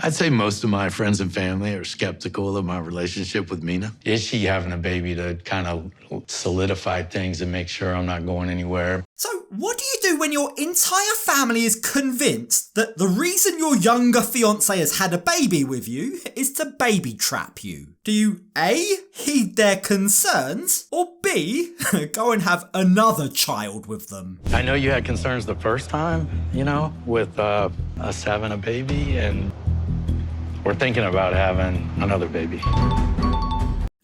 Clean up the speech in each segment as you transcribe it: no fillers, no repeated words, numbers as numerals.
I'd say most of my friends and family are skeptical of my relationship with Mina. Is she having a baby to kind of solidify things and make sure I'm not going anywhere? So what do you do when your entire family is convinced that the reason your younger fiancé has had a baby with you is to baby trap you? Do you A, heed their concerns, or B, go and have another child with them? I know you had concerns the first time, with us having a baby, and we're thinking about having another baby.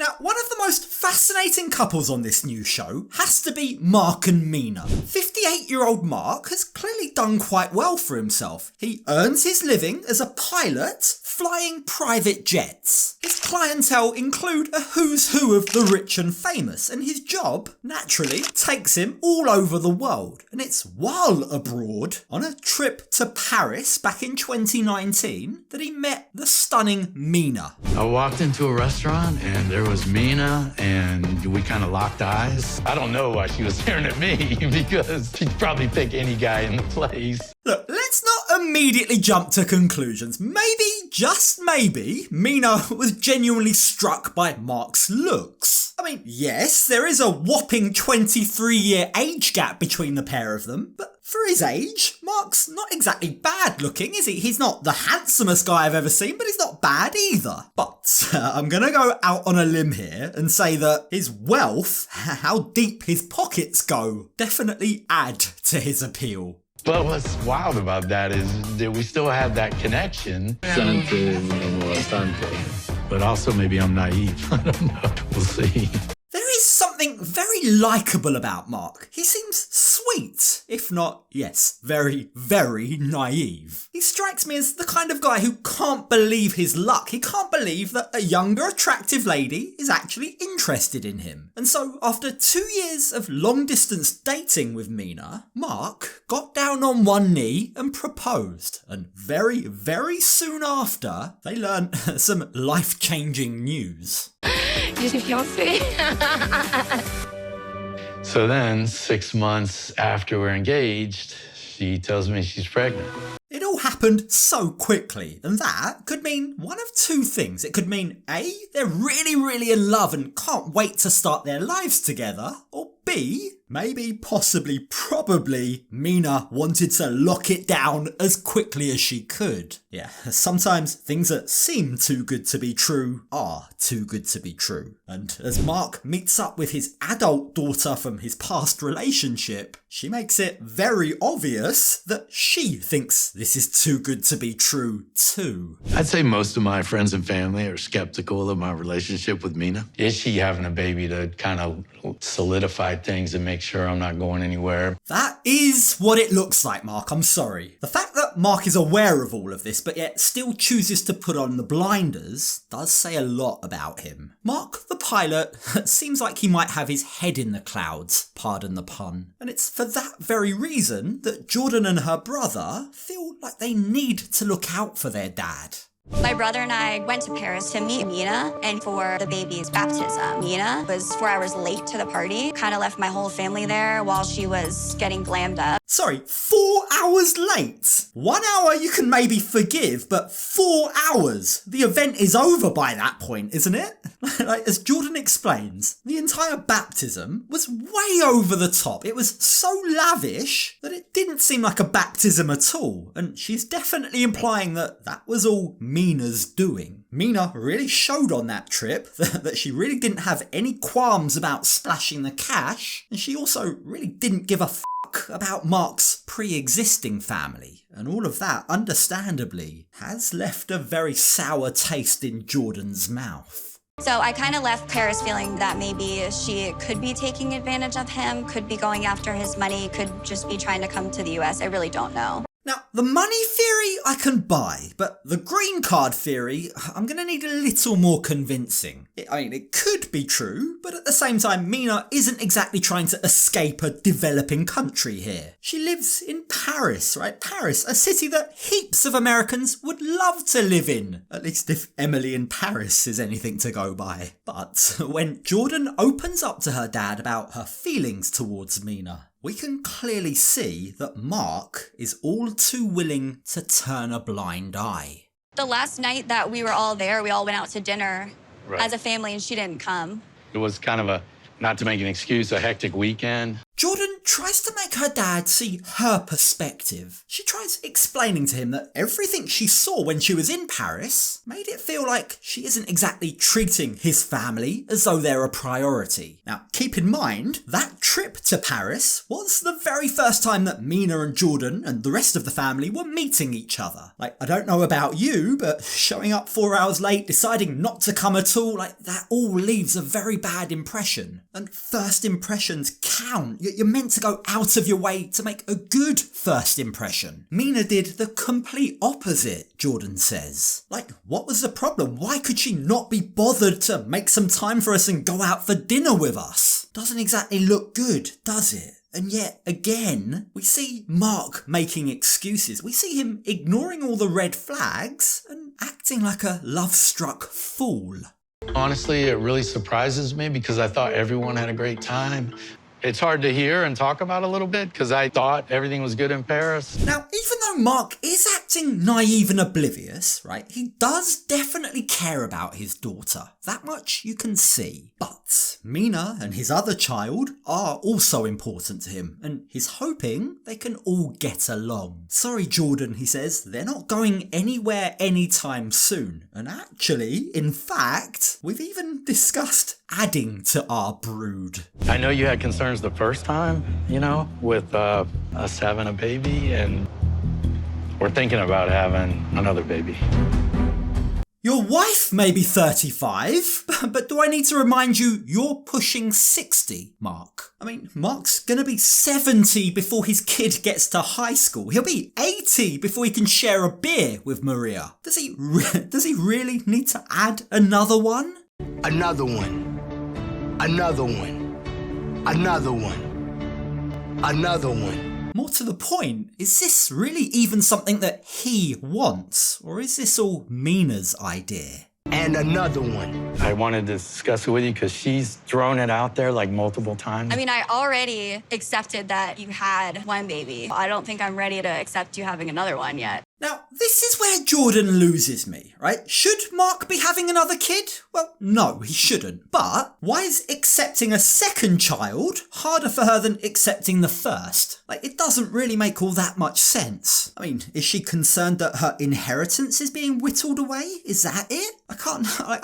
Now, one of the most fascinating couples on this new show has to be Mark and Mina. 58-year-old Mark has clearly done quite well for himself. He earns his living as a pilot, flying private jets. His clientele include a who's who of the rich and famous, and his job, naturally, takes him all over the world. And it's while abroad, on a trip to Paris back in 2019, that he met the stunning Mina. I walked into a restaurant and there was Mina, and we kind of locked eyes. I don't know why she was staring at me, because she'd probably pick any guy in the place. Look, let's not immediately jump to conclusions. Maybe, just maybe, Mina was genuinely struck by Mark's looks. I mean, yes, there is a whopping 23-year age gap between the pair of them, but for his age, Mark's not exactly bad looking, is he? He's not the handsomest guy I've ever seen, but he's not bad either. But I'm gonna go out on a limb here and say that his wealth, how deep his pockets go, definitely add to his appeal. But what's wild about that is that we still have that connection. But also maybe I'm naive. I don't know. We'll see. There is something very likeable about Mark. He seems sweet, if not, yes, very, very naive. He strikes me as the kind of guy who can't believe his luck. He can't believe that a younger, attractive lady is actually interested in him. And so, after 2 years of long-distance dating with Mina, Mark got down on one knee and proposed. And very, very soon after, they learned some life-changing news. You see Fiancé? So then, 6 months after we're engaged, she tells me she's pregnant. It all happened so quickly, and that could mean one of two things. It could mean A, they're really, really in love and can't wait to start their lives together, or B, maybe, possibly, probably, Mina wanted to lock it down as quickly as she could. Yeah, sometimes things that seem too good to be true are too good to be true. And as Mark meets up with his adult daughter from his past relationship, she makes it very obvious that she thinks this is too good to be true too. I'd say most of my friends and family are skeptical of my relationship with Mina. Is she having a baby to kind of solidify things and make sure I'm not going anywhere? That is what it looks like, Mark. I'm sorry. The fact that Mark is aware of all of this, but yet still chooses to put on the blinders, does say a lot about him. Mark, the pilot, seems like he might have his head in the clouds, pardon the pun. And it's for that very reason that Jordan and her brother feel like they need to look out for their dad. My brother and I went to Paris to meet Mina and for the baby's baptism. Mina was 4 hours late to the party, kind of left my whole family there while she was getting glammed up. Sorry, 4 hours late? 1 hour you can maybe forgive, but 4 hours? The event is over by that point, isn't it? Like, as Jordan explains, the entire baptism was way over the top. It was so lavish that it didn't seem like a baptism at all. And she's definitely implying that that was all Mina's doing. Mina really showed on that trip that she really didn't have any qualms about splashing the cash, and she also really didn't give a fuck about Mark's pre-existing family. And all of that, understandably, has left a very sour taste in Jordan's mouth. So I kind of left Paris feeling that maybe she could be taking advantage of him, could be going after his money, could just be trying to come to the US. I really don't know. Now, the money theory I can buy, but the green card theory, I'm going to need a little more convincing. It could be true, but at the same time, Mina isn't exactly trying to escape a developing country here. She lives in Paris, right? Paris, a city that heaps of Americans would love to live in. At least if Emily in Paris is anything to go by. But when Jordan opens up to her dad about her feelings towards Mina, we can clearly see that Mark is all too willing to turn a blind eye. The last night that we were all there, we all went out to dinner Right. as a family, and she didn't come. It was kind of a, not to make an excuse, a hectic weekend. Jordan tries to make her dad see her perspective. She tries explaining to him that everything she saw when she was in Paris made it feel like she isn't exactly treating his family as though they're a priority. Now, keep in mind, that trip to Paris was the very first time that Mina and Jordan and the rest of the family were meeting each other. Like, I don't know about you, but showing up 4 hours late, deciding not to come at all, like, that all leaves a very bad impression. And first impressions count. You're meant to go out of your way to make a good first impression. Mina did the complete opposite, Jordan says. Like, what was the problem? Why could she not be bothered to make some time for us and go out for dinner with us? Doesn't exactly look good, does it? And yet, again, we see Mark making excuses. We see him ignoring all the red flags and acting like a love-struck fool. Honestly, it really surprises me because I thought everyone had a great time. It's hard to hear and talk about a little bit because I thought everything was good in Paris. Now, even though Mark is acting naive and oblivious, right, he does definitely care about his daughter. That much you can see. But Mina and his other child are also important to him, and he's hoping they can all get along. Sorry, Jordan, he says, they're not going anywhere anytime soon. And actually, in fact, we've even discussed adding to our brood. I know you had concerns the first time, you know, with us having a baby, and we're thinking about having another baby. Your wife may be 35, but do I need to remind you you're pushing 60, Mark? I mean, Mark's gonna be 70 before his kid gets to high school. He'll be 80 before he can share a beer with Maria. Does he really need to add another one? Another one. Another one. Another one. Another one. More to the point, is this really even something that he wants? Or is this all Mina's idea? And another one. I wanted to discuss it with you because she's thrown it out there like multiple times. I mean, I already accepted that you had one baby. I don't think I'm ready to accept you having another one yet. Now, this is where Jordan loses me, right? Should Mark be having another kid? Well, no, he shouldn't. But why is accepting a second child harder for her than accepting the first? Like, it doesn't really make all that much sense. I mean, is she concerned that her inheritance is being whittled away? Is that it? I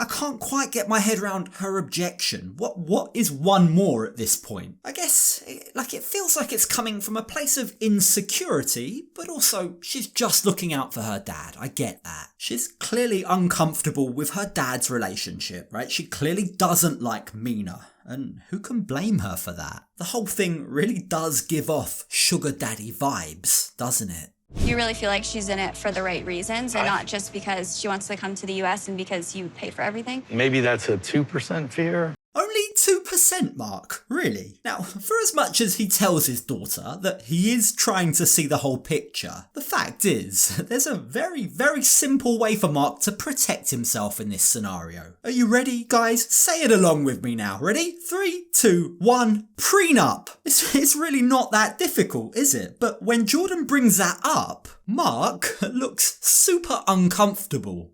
can't quite get my head around her objection. What is one more at this point? I guess, it feels like it's coming from a place of insecurity, but also she's just looking out for her dad. I get that. She's clearly uncomfortable with her dad's relationship, right? She clearly doesn't like Mina. And who can blame her for that? The whole thing really does give off sugar daddy vibes, doesn't it? You really feel like she's in it for the right reasons and not just because she wants to come to the US and because you pay for everything? Maybe that's a 2% fear. Only 2%, Mark, really? Now, for as much as he tells his daughter that he is trying to see the whole picture, the fact is, there's a very, very simple way for Mark to protect himself in this scenario. Are you ready, guys? Say it along with me now. Ready? 3, 2, 1, prenup. It's really not that difficult, is it? But when Jordan brings that up, Mark looks super uncomfortable.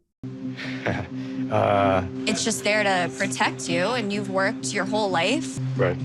It's just there to protect you, and you've worked your whole life. Right.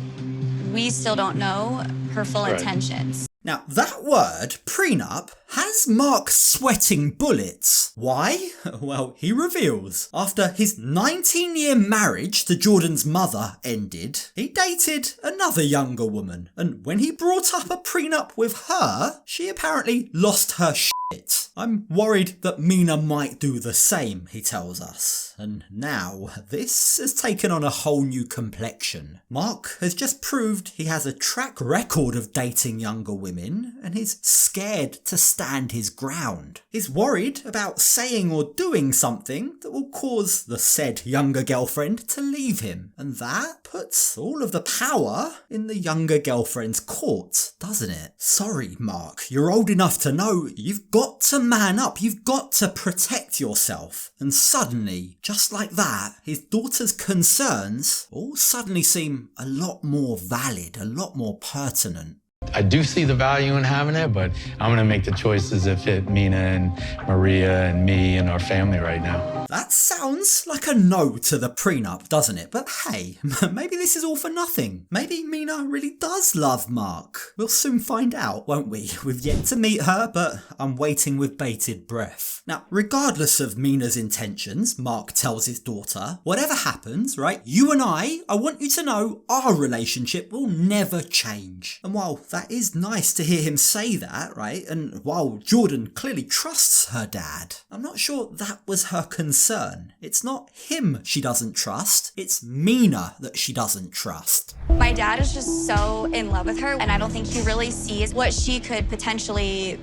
We still don't know her full intentions. Now, that word, prenup, has Mark sweating bullets. Why? Well, he reveals. After his 19-year marriage to Jordan's mother ended, he dated another younger woman. And when he brought up a prenup with her, she apparently lost her shit. I'm worried that Mina might do the same, he tells us. And now, this has taken on a whole new complexion. Mark has just proved he has a track record of dating younger women, and he's scared to stand his ground. He's worried about saying or doing something that will cause the said younger girlfriend to leave him. And that puts all of the power in the younger girlfriend's court, doesn't it? Sorry, Mark, you're old enough to know you've got to man up, you've got to protect yourself. And suddenly, just like that, his daughter's concerns all suddenly seem a lot more valid, a lot more pertinent. I do see the value in having it, but I'm gonna make the choices that fit Mina and Maria and me and our family right now. That sounds like a no to the prenup, doesn't it? But hey, maybe this is all for nothing. Maybe Mina really does love Mark. We'll soon find out, won't we? We've yet to meet her, but I'm waiting with bated breath. Now, regardless of Mina's intentions, Mark tells his daughter, whatever happens, right, you and I want you to know our relationship will never change. And while that is nice to hear him say that, right, and while Jordan clearly trusts her dad, I'm not sure that was her concern. It's not him she doesn't trust, it's Mina that she doesn't trust. My dad is just so in love with her, and I don't think he really sees what she could potentially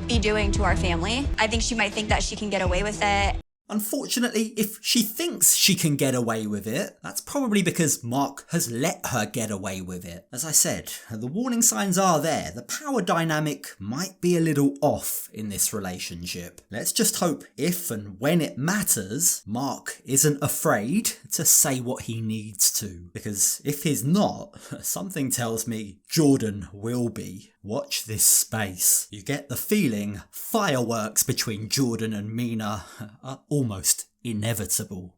be doing to our family. I think she might think that she can get away with it. Unfortunately, if she thinks she can get away with it, that's probably because Mark has let her get away with it. As I said, the warning signs are there. The power dynamic might be a little off in this relationship. Let's just hope if and when it matters, Mark isn't afraid to say what he needs to. Because if he's not, something tells me Jordan will be. Watch this space. You get the feeling fireworks between Jordan and Mina are almost inevitable.